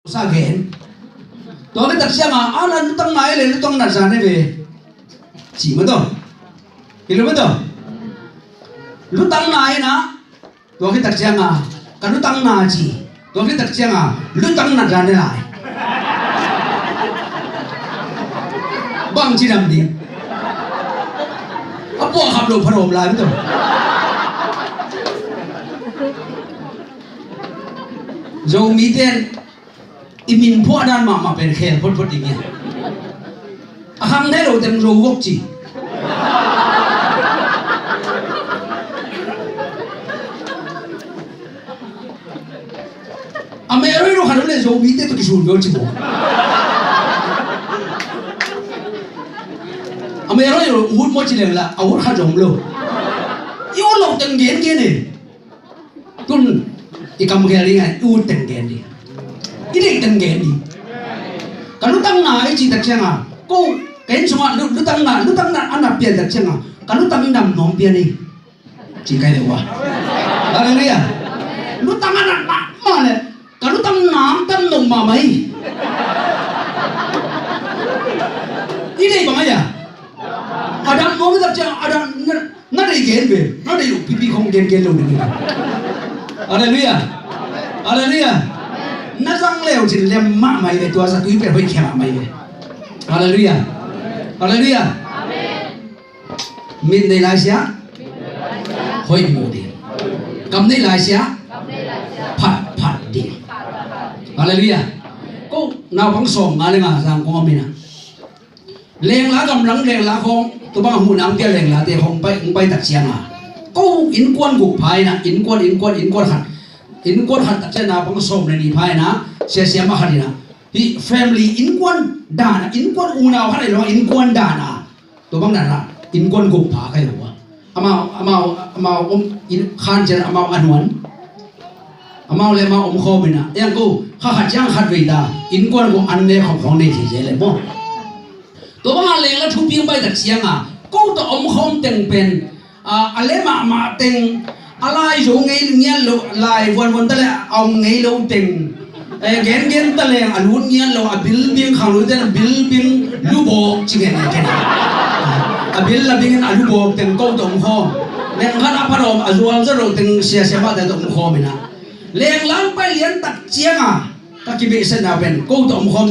sa gen to cái tak siang ala lutang nai le lutang na sa ne về chỉ mà to hiểu không to lutang nai na to cái tak siang cái lutang na chỉ to cái tak siang lutang na ra ne lại bang chỉ làm đi à bộ học đồ phật hồn lại mới to dầu mỹ tên imin po adan ma pen khen phot phot ingya ahang ne lo tem ro wok chi ame roi ro khanu le dầu mỹ tên to kisul go chi bo ame roi ro hut mo chi le la awur kha jong lo yo lo tem gen ke ne tun ikam ke ri ngai u tem gen đi ini tenggen ni kalau tang na ai chỉ đặc trưng cô cái số lu tang na anh là biển đặc trưng kalau tang nằm nòng biển đi chỉ cái này quá hallelujah lu tang anh mà này kalau tang nam tang nòng mà mấy ini bằng ai à ada mau đặc trưng ada nó đây gen về nó đây lục pipi không gen luôn được hallelujah hallelujah nó răng leo chỉ lem mạ mày về tua ra túi về hơi khè mày về hallelujah hallelujah mình đây là gì á hơi mù đi cầm đây là gì á phật đi hallelujah cô nào phăng sòng ngã lên ngã sang con mình à lên lá cầm lắng lên lá không tụi bao hùn ám kia lên lá thì không bay đặt xiang à cô in quan gục phai nè in quan hạt in quan hạt tại nào bằng sôm này đi phai na xe mà hạt đi na thì family in quan đàn in quan u nào hạt này nó in quan đàn à tôi bằng đàn à in quan gục phá cái đó amao in khan chân amao anuan amao le amao kho mình à em cô hạt giang hạt về ta in quan gục ăn này không này thì dễ lại bố tôi bằng lên là thu biếng bay đặt xiang à cô tôi không tiền pen ale mà tiền alai zo ngei ngian lo lai von ta le om ngei lo ting gen ta le alun ngian lo abil bing khang lo ten bil bing lu bo chi ngen ken abil la bing alu bo ten ko dom kho leng khan aparom azual za ro ten sia ba da dom kho mina leng lang pai lian tak chiang ka ki be sen na ben ko dom kho